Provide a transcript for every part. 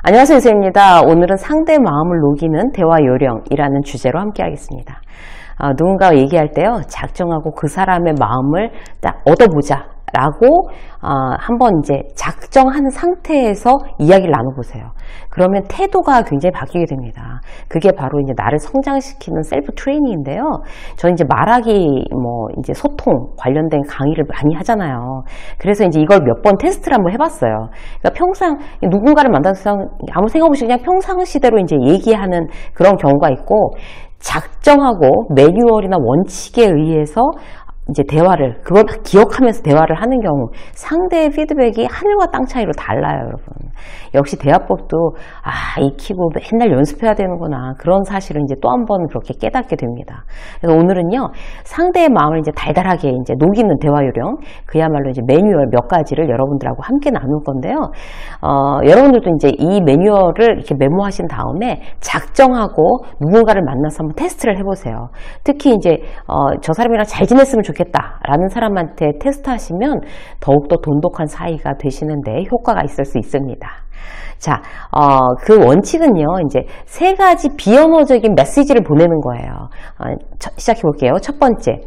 안녕하세요, 유세입니다. 오늘은 상대의 마음을 녹이는 대화 요령이라는 주제로 함께 하겠습니다. 누군가와 얘기할 때요, 작정하고 그 사람의 마음을 딱 얻어보자 라고 한번 이제 작정하는 상태에서 이야기를 나눠보세요. 그러면 태도가 굉장히 바뀌게 됩니다. 그게 바로 이제 나를 성장시키는 셀프 트레이닝인데요. 저는 이제 말하기, 이제 소통 관련된 강의를 많이 하잖아요. 그래서 이제 이걸 몇 번 테스트를 한번 해봤어요. 그러니까 평상 누군가를 만나서 아무 생각 없이 그냥 평상시대로 이제 얘기하는 그런 경우가 있고, 작정하고 매뉴얼이나 원칙에 의해서 이제 대화를, 그걸 막 기억하면서 대화를 하는 경우, 상대의 피드백이 하늘과 땅 차이로 달라요, 여러분. 역시 대화법도, 익히고 맨날 연습해야 되는구나. 그런 사실을 이제 또 한 번 그렇게 깨닫게 됩니다. 그래서 오늘은요, 상대의 마음을 이제 달달하게 이제 녹이는 대화 요령, 그야말로 이제 매뉴얼 몇 가지를 여러분들하고 함께 나눌 건데요. 여러분들도 이제 이 매뉴얼을 이렇게 메모하신 다음에 작정하고 누군가를 만나서 한번 테스트를 해보세요. 특히 이제, 저 사람이랑 잘 지냈으면 좋겠다 라는 사람한테 테스트하시면 더욱더 돈독한 사이가 되시는데 효과가 있을 수 있습니다. 자, 그 원칙은요, 이제 세 가지 비언어적인 메시지를 보내는 거예요. 시작해 볼게요. 첫 번째.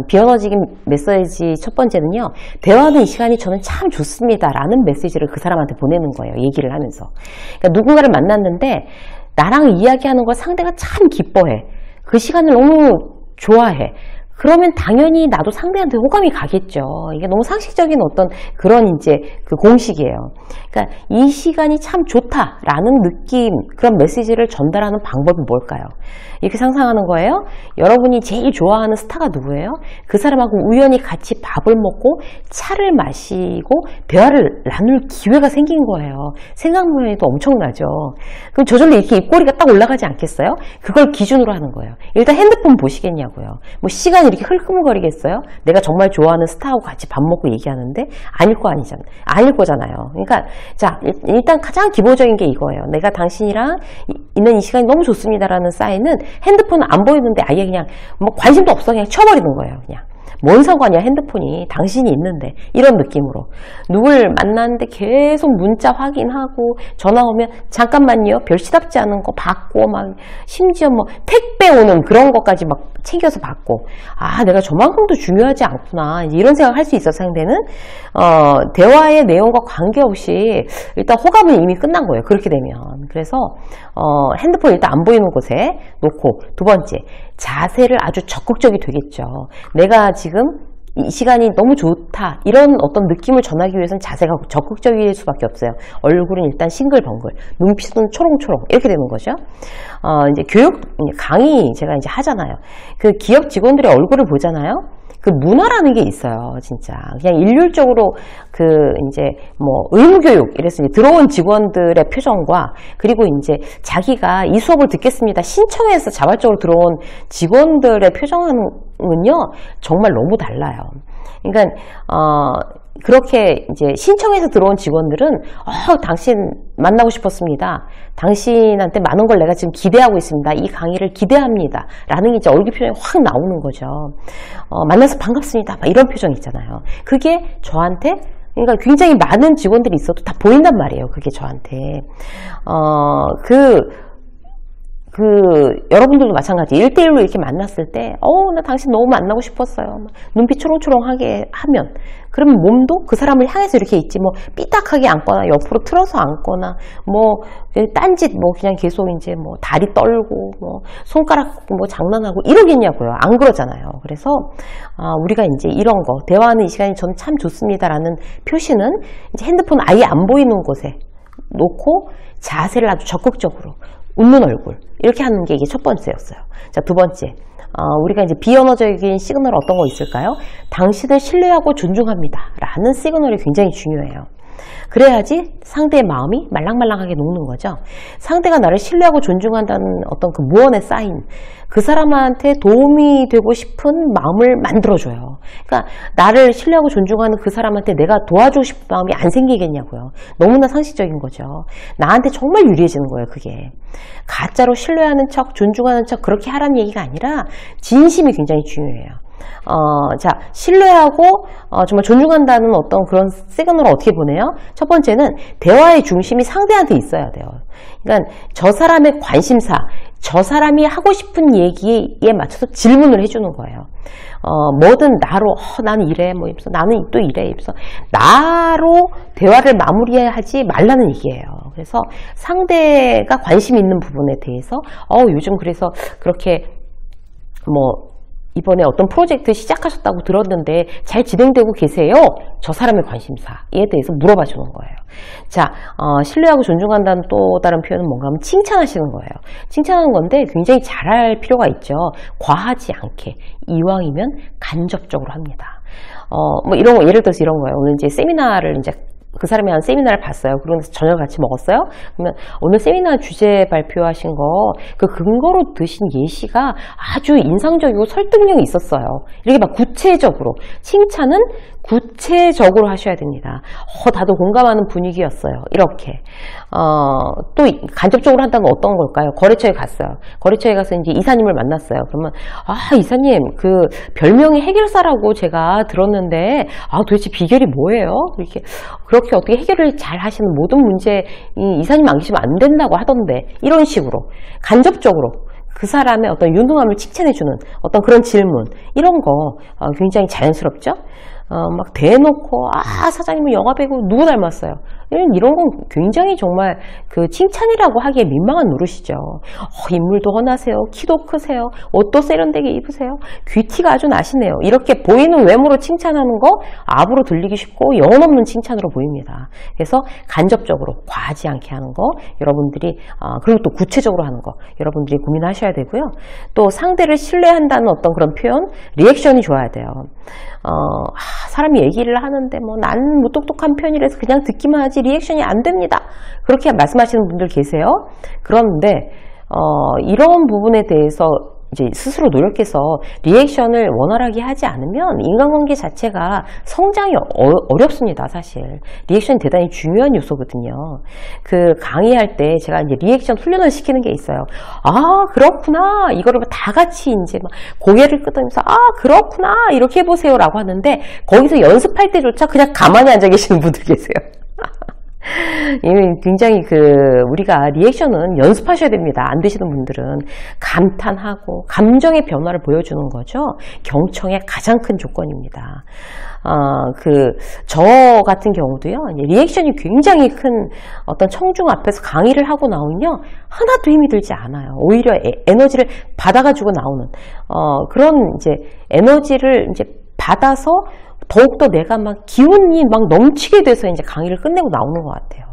비언어적인 메시지 첫 번째는요, 대화하는 이 시간이 저는 참 좋습니다 라는 메시지를 그 사람한테 보내는 거예요. 얘기를 하면서. 그러니까 누군가를 만났는데 나랑 이야기하는 걸 상대가 참 기뻐해. 그 시간을 너무 좋아해. 그러면 당연히 나도 상대한테 호감이 가겠죠. 이게 너무 상식적인 어떤 그런 이제 그 공식이에요. 그러니까 이 시간이 참 좋다라는 느낌, 그런 메시지를 전달하는 방법이 뭘까요? 이렇게 상상하는 거예요. 여러분이 제일 좋아하는 스타가 누구예요? 그 사람하고 우연히 같이 밥을 먹고 차를 마시고 대화를 나눌 기회가 생긴 거예요. 생각만 해도 엄청나죠. 그럼 저절로 이렇게 입꼬리가 딱 올라가지 않겠어요? 그걸 기준으로 하는 거예요. 일단 핸드폰 보시겠냐고요. 뭐 시간이 이렇게 흘끔거리겠어요? 내가 정말 좋아하는 스타하고 같이 밥 먹고 얘기하는데 아닐 거잖아요. 그러니까 자, 일단 가장 기본적인 게 이거예요. 내가 당신이랑 있는 이 시간이 너무 좋습니다라는 사인은 핸드폰은 안 보이는데 아예 그냥 관심도 없어 그냥 쳐버리는 거예요. 그냥 뭔 상관이야, 핸드폰이 당신이 있는데, 이런 느낌으로. 누굴 만났는데 계속 문자 확인하고 전화 오면 잠깐만요, 별시답지 않은 거 받고, 막 심지어 택배 오는 그런 것까지 막 챙겨서 받고, 내가 저만큼도 중요하지 않구나, 이런 생각을 할 수 있어. 상대는 대화의 내용과 관계없이 일단 호감은 이미 끝난 거예요. 그렇게 되면. 그래서 핸드폰 일단 안 보이는 곳에 놓고, 두 번째, 자세를 아주 적극적이 되겠죠. 내가 지금 이 시간이 너무 좋다, 이런 어떤 느낌을 전하기 위해서는 자세가 적극적일 수밖에 없어요. 얼굴은 일단 싱글벙글, 눈빛은 초롱초롱, 이렇게 되는 거죠. 이제 교육 강의 제가 이제 하잖아요. 그 기업 직원들의 얼굴을 보잖아요. 그 문화라는 게 있어요, 진짜. 그냥 일률적으로 이제 의무교육, 이래서 이제 들어온 직원들의 표정과, 그리고 이제 자기가 이 수업을 듣겠습니다 신청해서 자발적으로 들어온 직원들의 표정은요, 정말 너무 달라요. 그러니까, 그렇게 이제 신청해서 들어온 직원들은 당신 만나고 싶었습니다. 당신한테 많은 걸 내가 지금 기대하고 있습니다. 이 강의를 기대합니다. 라는 게 이제 얼굴 표정이 확 나오는 거죠. 만나서 반갑습니다. 막 이런 표정 있잖아요. 그게 저한테, 그러니까 굉장히 많은 직원들이 있어도 다 보인단 말이에요. 그게 저한테. 여러분들도 마찬가지. 1대1로 이렇게 만났을 때, 나 당신 너무 만나고 싶었어요. 눈빛 초롱초롱하게 하면, 그러면 몸도 그 사람을 향해서 이렇게 있지, 삐딱하게 앉거나, 옆으로 틀어서 앉거나, 딴짓, 그냥 계속 이제 다리 떨고, 손가락 장난하고, 이러겠냐고요. 안 그러잖아요. 그래서, 우리가 이제 이런 거, 대화하는 이 시간이 저는 참 좋습니다라는 표시는 이제 핸드폰 아예 안 보이는 곳에 놓고, 자세를 아주 적극적으로, 웃는 얼굴, 이렇게 하는 게 이게 첫 번째였어요. 자, 두 번째, 우리가 이제 비언어적인 시그널 어떤 거 있을까요? 당신을 신뢰하고 존중합니다 라는 시그널이 굉장히 중요해요. 그래야지 상대의 마음이 말랑말랑하게 녹는 거죠. 상대가 나를 신뢰하고 존중한다는 어떤 그 무언의 사인, 그 사람한테 도움이 되고 싶은 마음을 만들어줘요. 그러니까 나를 신뢰하고 존중하는 그 사람한테 내가 도와주고 싶은 마음이 안 생기겠냐고요. 너무나 상식적인 거죠. 나한테 정말 유리해지는 거예요, 그게. 가짜로 신뢰하는 척, 존중하는 척 그렇게 하라는 얘기가 아니라 진심이 굉장히 중요해요. 자, 신뢰하고 정말 존중한다는 어떤 그런 시그널을 어떻게 보내요? 첫 번째는 대화의 중심이 상대한테 있어야 돼요. 그러니까 저 사람의 관심사, 저 사람이 하고 싶은 얘기에 맞춰서 질문을 해주는 거예요. 뭐든 나로, 나는 이래, 뭐, 이러면서, 나는 또 이래, 이러면서, 나로 대화를 마무리하지 말라는 얘기예요. 그래서 상대가 관심 있는 부분에 대해서, 요즘 그래서 그렇게, 이번에 어떤 프로젝트 시작하셨다고 들었는데 잘 진행되고 계세요? 저 사람의 관심사에 대해서 물어봐 주는 거예요. 자, 신뢰하고 존중한다는 또 다른 표현은 뭔가 하면 칭찬하시는 거예요. 칭찬하는 건데 굉장히 잘할 필요가 있죠. 과하지 않게, 이왕이면 간접적으로 합니다. 이런 거, 예를 들어서 이런 거예요. 오늘 이제 세미나를 그 사람이 한 세미나를 봤어요. 그러면서 저녁 같이 먹었어요. 그러면 오늘 세미나 주제 발표하신 거 그 근거로 드신 예시가 아주 인상적이고 설득력이 있었어요. 이렇게 막 구체적으로 칭찬은 구체적으로 하셔야 됩니다. 다들 공감하는 분위기였어요. 이렇게 또 간접적으로 한다는 건 어떤 걸까요? 거래처에 갔어요. 거래처에 가서 이제 이사님을 만났어요. 그러면 이사님 그 별명이 해결사라고 제가 들었는데 도대체 비결이 뭐예요? 그렇게 어떻게 해결을 잘 하시는 모든 문제 이사님 안 계시면 안 된다고 하던데 이런 식으로 간접적으로 그 사람의 어떤 유능함을 칭찬해주는 어떤 그런 질문 이런 거 굉장히 자연스럽죠? 막 대놓고 사장님은 영화배우 누구 닮았어요? 이런 건 굉장히 정말 그 칭찬이라고 하기에 민망한 노릇이죠. 인물도 훤하세요. 키도 크세요. 옷도 세련되게 입으세요. 귀티가 아주 나시네요. 이렇게 보이는 외모로 칭찬하는 거 압으로 들리기 쉽고 영혼 없는 칭찬으로 보입니다. 그래서 간접적으로 과하지 않게 하는 거 여러분들이 그리고 또 구체적으로 하는 거 여러분들이 고민하셔야 되고요. 또 상대를 신뢰한다는 어떤 그런 표현 리액션이 좋아야 돼요. 사람이 얘기를 하는데 나는 무뚝뚝한 편이라서 그냥 듣기만 하지 리액션이 안 됩니다. 그렇게 말씀하시는 분들 계세요. 그런데 이런 부분에 대해서 이제 스스로 노력해서 리액션을 원활하게 하지 않으면 인간관계 자체가 성장이 어렵습니다. 사실 리액션이 대단히 중요한 요소거든요. 그 강의할 때 제가 이제 리액션 훈련을 시키는 게 있어요. 그렇구나 이거를 다 같이 이제 막 고개를 끄덕이면서 그렇구나 이렇게 해보세요라고 하는데 거기서 연습할 때조차 그냥 가만히 앉아 계시는 분들 계세요. 굉장히 우리가 리액션은 연습하셔야 됩니다. 안 되시는 분들은 감탄하고 감정의 변화를 보여주는 거죠. 경청의 가장 큰 조건입니다. 저 같은 경우도요, 리액션이 굉장히 큰 어떤 청중 앞에서 강의를 하고 나오면요, 하나도 힘이 들지 않아요. 오히려 에너지를 받아가지고 나오는, 그런 에너지를 받아서 더욱더 내가 막 기운이 막 넘치게 돼서 강의를 끝내고 나오는 것 같아요.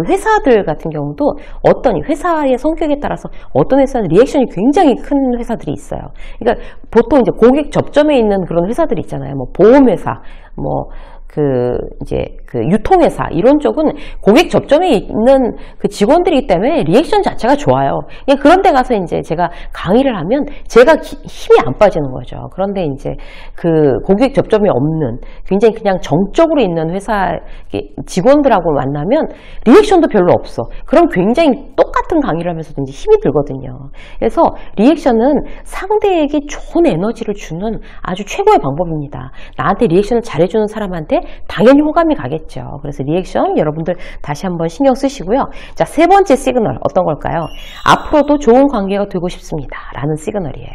회사들 같은 경우도 어떤 회사의 성격에 따라서 어떤 회사는 리액션이 굉장히 큰 회사들이 있어요. 그러니까 보통 고객 접점에 있는 그런 회사들이 있잖아요. 보험회사, 유통회사 이런 쪽은 고객 접점에 있는 그 직원들이기 때문에 리액션 자체가 좋아요. 그런 데 가서 제가 강의를 하면 제가 힘이 안 빠지는 거죠. 그런데 그 고객 접점이 없는 굉장히 그냥 정적으로 있는 회사 직원들하고 만나면 리액션도 별로 없어. 그럼 굉장히 똑같은 강의를 하면서도 힘이 들거든요. 그래서 리액션은 상대에게 좋은 에너지를 주는 아주 최고의 방법입니다. 나한테 리액션을 잘해주는 사람한테 당연히 호감이 가겠죠. 그래서 리액션 여러분들 다시 한번 신경 쓰시고요. 자, 세 번째 시그널 어떤 걸까요? 앞으로도 좋은 관계가 되고 싶습니다. 라는 시그널이에요.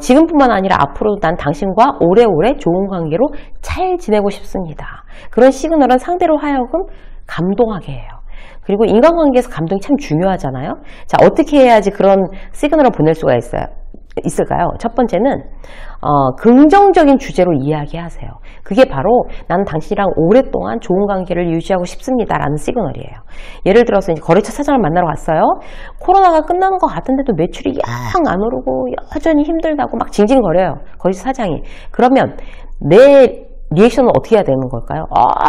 지금뿐만 아니라 앞으로도 난 당신과 오래오래 좋은 관계로 잘 지내고 싶습니다. 그런 시그널은 상대로 하여금 감동하게 해요. 그리고 인간관계에서 감동이 참 중요하잖아요. 자, 어떻게 해야지 그런 시그널을 보낼 수가 있을까요? 첫 번째는 긍정적인 주제로 이야기하세요. 그게 바로 나는 당신이랑 오랫동안 좋은 관계를 유지하고 싶습니다 라는 시그널이에요. 예를 들어서 거래처 사장을 만나러 갔어요. 코로나가 끝난 것 같은데도 매출이 영 안 오르고 여전히 힘들다고 막 징징거려요. 거래처 사장이. 그러면 내 리액션은 어떻게 해야 되는 걸까요?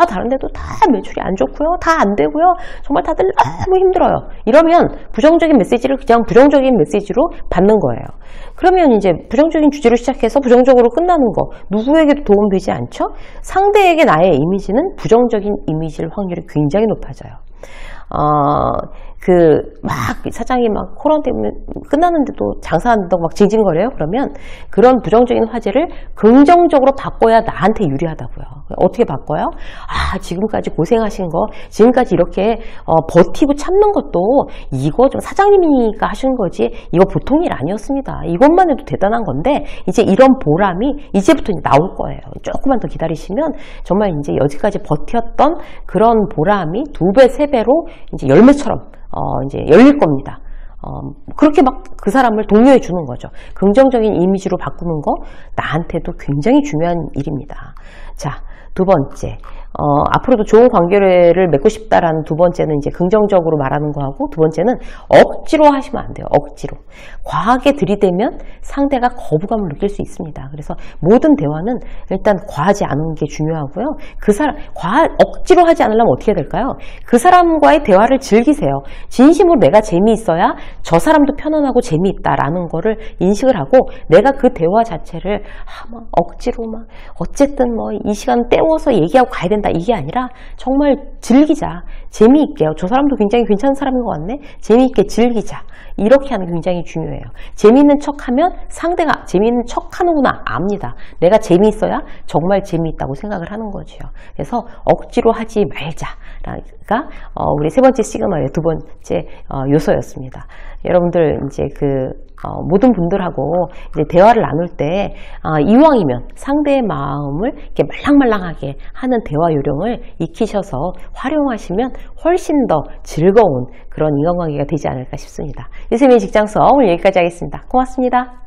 다른 데도 다 매출이 안 좋고요. 다 안 되고요. 정말 다들 너무 힘들어요. 이러면 부정적인 메시지를 그냥 부정적인 메시지로 받는 거예요. 그러면 부정적인 주제로 시작해서 부정적으로 끝나는 거 누구에게도 도움되지 않죠? 상대에게 나의 이미지는 부정적인 이미지일 확률이 굉장히 높아져요. 막 사장이 막 코로나 때문에 끝났는데도 장사한다고 막 징징거려요. 그러면 그런 부정적인 화제를 긍정적으로 바꿔야 나한테 유리하다고요. 어떻게 바꿔요? 지금까지 고생하신 거, 지금까지 이렇게 버티고 참는 것도 이거 좀 사장님이니까 하신 거지 이거 보통 일 아니었습니다. 이것만 해도 대단한 건데 이제 이런 보람이 이제부터 이제 나올 거예요. 조금만 더 기다리시면 정말 이제 여지까지 버텼던 그런 보람이 2배, 3배로 이제 열매처럼 이제 열릴 겁니다. 그렇게 막 그 사람을 독려해 주는 거죠. 긍정적인 이미지로 바꾸는 거 나한테도 굉장히 중요한 일입니다. 자, 2번째. 앞으로도 좋은 관계를 맺고 싶다라는 2번째는 이제 긍정적으로 말하는 거하고 2번째는 억지로 하시면 안 돼요. 억지로. 과하게 들이대면 상대가 거부감을 느낄 수 있습니다. 그래서 모든 대화는 일단 과하지 않은 게 중요하고요. 억지로 하지 않으려면 어떻게 될까요? 그 사람과의 대화를 즐기세요. 진심으로 내가 재미있어야 저 사람도 편안하고 재미있다라는 거를 인식을 하고 내가 그 대화 자체를 막 억지로 막 어쨌든 뭐 이 시간 때워서 얘기하고 가야 된다. 이게 아니라 정말 즐기자. 재미있게요. 저 사람도 굉장히 괜찮은 사람인 것 같네. 재미있게 즐기자. 이렇게 하는 게 굉장히 중요해요. 재미있는 척하면 상대가 재미있는 척하는구나 압니다. 내가 재미있어야 정말 재미있다고 생각을 하는 거죠. 그래서 억지로 하지 말자가 우리 3번째 시그마의 2번째 요소였습니다. 여러분들 이제 모든 분들하고 이제 대화를 나눌 때 이왕이면 상대의 마음을 이렇게 말랑말랑하게 하는 대화 요령을 익히셔서 활용하시면 훨씬 더 즐거운 그런 인간관계가 되지 않을까 싶습니다. 유세민의 직장수업 오늘 여기까지 하겠습니다. 고맙습니다.